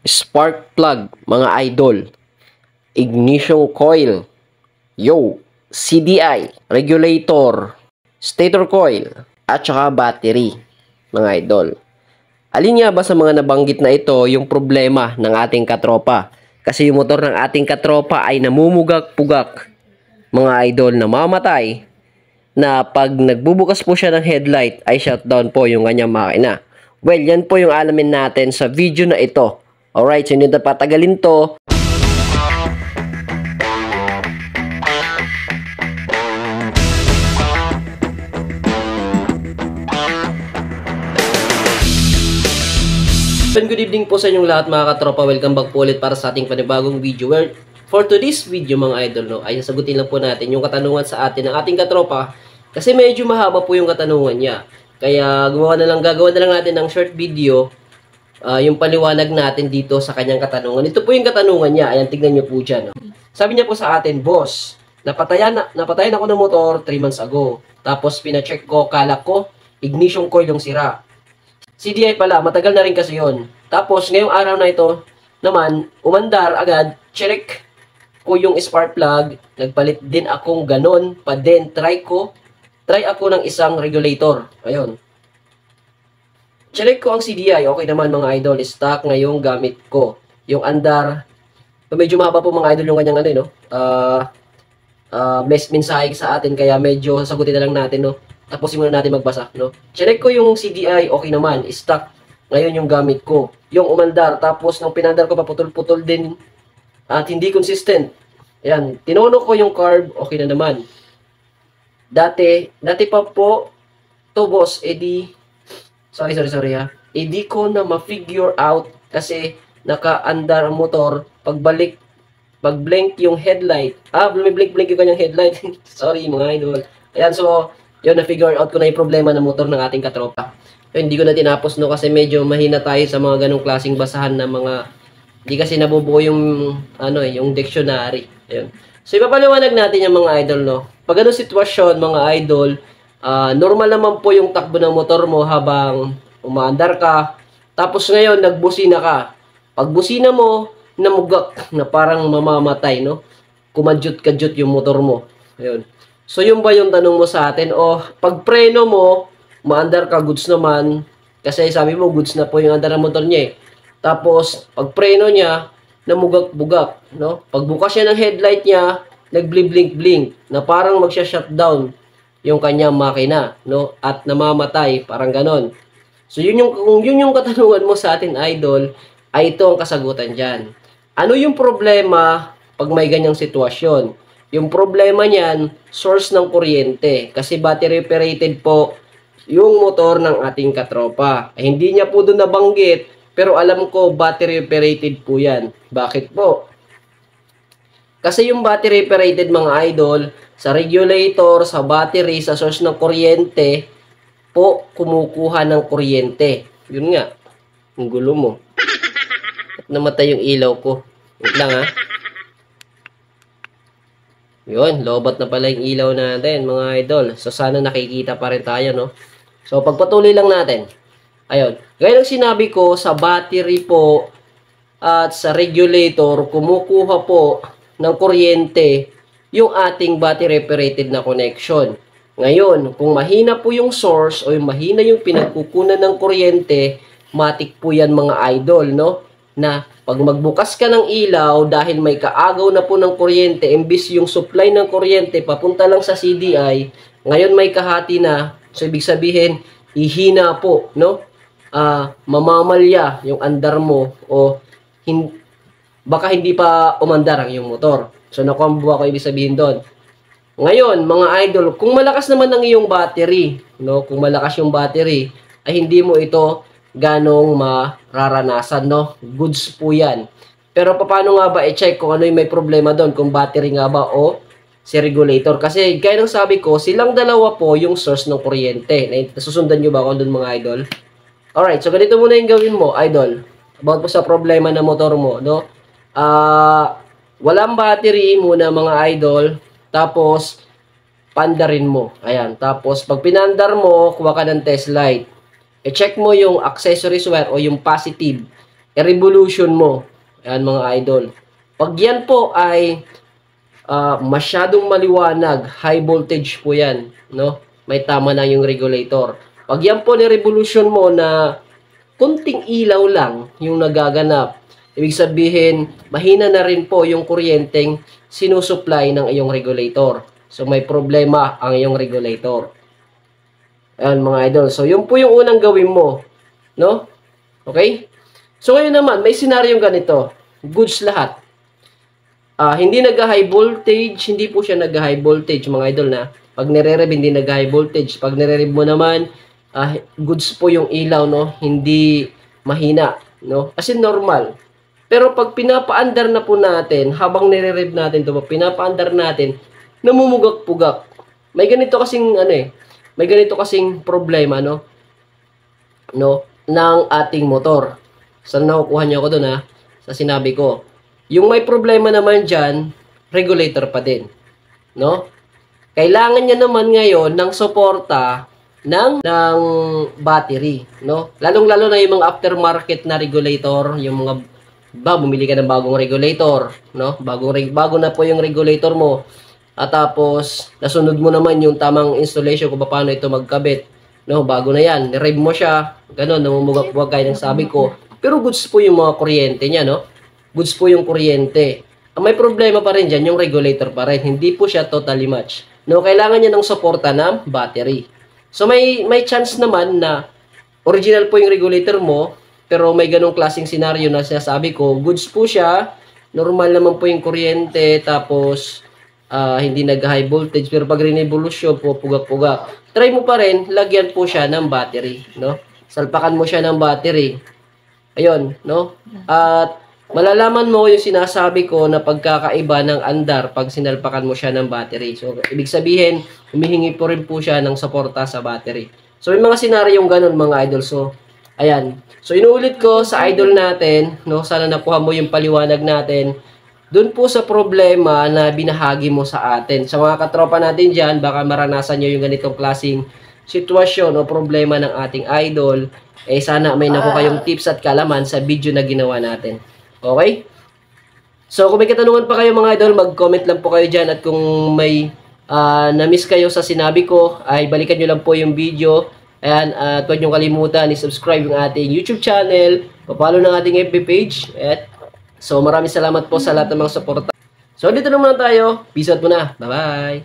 spark plug, mga idol, ignition coil, CDI, regulator, stator coil, at saka battery, mga idol. Alin nga ba sa mga nabanggit na ito yung problema ng ating katropa? Kasi yung motor ng ating katropa ay namumugak-pugak, mga idol, na mamatay, na pag nagbubukas po siya ng headlight ay shutdown po yung kanyang makina. Well, yan po yung alamin natin sa video na ito. Alright, so hindi na patagalin to. Good evening po sa inyong lahat, mga katropa. Welcome back po ulit para sa ating panibagong video. Where for today's video, mga idol, no, ay sasagutin lang po natin yung katanungan sa atin ng ating katropa. Kasi medyo mahaba po yung katanungan niya. Kaya gagawa na lang natin ng short video, yung paliwanag natin dito sa kanyang katanungan. Ito po yung katanungan niya. Ayan, tignan niyo po dyan. No? Sabi niya po sa atin, boss, napatayan ako ng motor 3 months ago. Tapos pina-check ko, kala ko ignition coil yung sira. CDI pala, matagal na rin kasi yon. Tapos, ngayong araw na ito, naman, umandar agad, check ko yung spark plug, nagpalit din akong ganon, pa din, try ako ng isang regulator. Ayun. Check ko ang CDI, okay naman mga idol, stock ngayong gamit ko. Yung andar, medyo mahaba po mga idol yung kanyang ano, no? Mensahe sa atin, kaya medyo sasagutin na lang natin, no? Tapos muna natin magbasa, no? Check ko yung CDI, okay naman, stock ngayon yung gamit ko. Yung umandar, tapos nung pinandar ko paputol-putol din at hindi consistent. Ayan, tinono ko yung carb, okay na naman. Dati pa po to, boss, sorry ha. Edi ko na ma-figure out kasi naka-andar ang motor, pag-blink yung headlight. Blink yung kanyang headlight. Sorry mga idol. Ayan, so yun, na-figure out ko na yung problema ng motor ng ating katropa. Yun, hindi ko na tinapos, no, kasi medyo mahina tayo sa mga ganong klaseng basahan na mga, hindi kasi nabubuo yung, yung dictionary. Ayun. So, ipapaliwanag natin yung mga idol, no. Pag ganong sitwasyon, mga idol, normal naman po yung takbo ng motor mo habang umaandar ka. Tapos ngayon, nagbusina ka. Pag busina mo, namugak na parang mamamatay, no. Kumadyot-kadyot yung motor mo. Ayun. So, yung ba yung tanong mo sa atin? O, pag preno mo, maandar ka, goods naman. Kasi sabi mo, goods na po yung andar ng motor niya eh. Tapos, pag preno niya, namugak-bugak. No? Pag bukas siya ng headlight niya, nagblink-blink na parang magsha-shutdown yung kanyang makina. No? At namamatay, parang ganon. So, yun yung katanungan mo sa atin, idol, ay ito ang kasagutan dyan. Ano yung problema pag may ganyang sitwasyon? Yung problema niyan, source ng kuryente. Kasi battery operated po yung motor ng ating katropa. Hindi niya po doon nabanggit, pero alam ko battery operated po yan. Bakit po? Kasi yung battery operated, mga idol, sa regulator, sa battery, sa source ng kuryente, po kumukuha ng kuryente. Yun nga, ang gulo mo. At namatay yung ilaw ko. Wait lang ha. Yun, lobat na pala yung ilaw natin, mga idol. So, sana nakikita pa rin tayo, no? So, pagpatuloy lang natin. Ayun. Gaya ng sinabi ko, sa battery po at sa regulator, kumukuha po ng kuryente yung ating battery operated na connection. Ngayon, kung mahina po yung source o yung mahina yung pinagkukunan ng kuryente, matik po yan, mga idol, no? Na pag magbukas ka ng ilaw dahil may kaagaw na po ng kuryente, imbis yung supply ng kuryente papunta lang sa CDI, ngayon may kahati na, so ibig sabihin, ihina po, no? Mamamalya yung andar mo o baka hindi pa umandar ang yung motor. So nakuha ko ibig sabihin doon. Ngayon, mga idol, kung malakas naman ang iyong battery, no? Kung malakas yung battery, ay hindi mo ito ganong mararanasan, no? Goods po yan. Pero paano nga ba i-check kung ano yung may problema doon? Kung battery nga ba o si regulator? Kasi gaya ng sabi ko, silang dalawa po yung source ng kuryente. Nasusundan nyo ba ako doon, mga idol? Alright, so ganito muna yung gawin mo, idol. About po sa problema ng motor mo, no? Walang battery muna, mga idol. Tapos, pandarin mo. Ayan. Tapos, pag pinandar mo, kuha ka ng test light. I-check mo yung accessories wire o yung positive revolution mo. Ayan mga idol. Pag yan po ay masyadong maliwanag, high voltage po yan, no? May tama na yung regulator. Pag yan po ni revolution mo na kunting ilaw lang yung nagaganap, ibig sabihin, mahina na rin po yung kuryenteng sinusupply ng iyong regulator. So, may problema ang iyong regulator. Ayan mga idol. So, yun po yung unang gawin mo, no? Okay? So, ngayon naman, may senaryong ganito. Goods lahat. Hindi nag-high voltage, hindi po siya nag-high voltage mga idol na. Pag nire-rev, hindi nag-high voltage. Pag nire-rev mo naman, goods po yung ilaw, no? Hindi mahina, no? As in normal. Pero pag pinapaandar na po natin, habang nire-rev natin ito, pinapaandar natin, namumugak-pugak. May ganito kasing, may ganito kasing problema, no? Ng ating motor. Saan nakukuha niyo ako doon, ha? Sa sinabi ko. Yung may problema naman dyan, regulator pa din. No? Kailangan niya naman ngayon ng suporta ng battery. No? Lalong-lalo na yung mga aftermarket na regulator, yung mga bumili ka ng bagong regulator. No? Bago na po yung regulator mo. At tapos, nasunod mo naman yung tamang installation kung paano ito magkabit. No? Bago na yan. Nirev mo siya. Ganon, namumugak-pugak gaya ng sabi ko. Pero goods po yung mga kuryente niya, no? Goods po yung kuryente. Ang may problema pa rin dyan, yung regulator pa rin. Hindi po siya totally match. No, kailangan niya ng suporta ng battery. So, may chance naman na original po yung regulator mo, pero may ganong klaseng scenario na sinasabi ko. Goods po siya, normal naman po yung kuryente, tapos hindi nag-high voltage, pero pag revolution po, pugak-pugak. Try mo pa rin, lagyan po siya ng battery. No? Salpakan mo siya ng battery. Ayun, no? At malalaman mo yung sinasabi ko na pagkakaiba ng andar pag sinalpakan mo siya ng battery. So, ibig sabihin, humihingi po rin po siya ng suporta sa battery. So, may mga senaryong ganun mga idol. So, ayan. So, inuulit ko sa idol natin, no? Sana nakuha mo yung paliwanag natin. Doon po sa problema na binahagi mo sa atin. Sa mga katropa natin dyan, baka maranasan nyo yung ganitong klaseng sitwasyon o problema ng ating idol. Sana may nakuha kayong tips at kaalaman sa video na ginawa natin. Okay? So, kung may katanungan pa kayo mga idol, mag-comment lang po kayo dyan. At kung may na-miss kayo sa sinabi ko, ay balikan nyo lang po yung video. Ayan, at huwag nyo kalimutan i-subscribe yung ating YouTube channel, papalo ng ating FB page. So, maraming salamat po sa lahat ng mga suporta. So, dito naman tayo. Peace out muna. Bye-bye!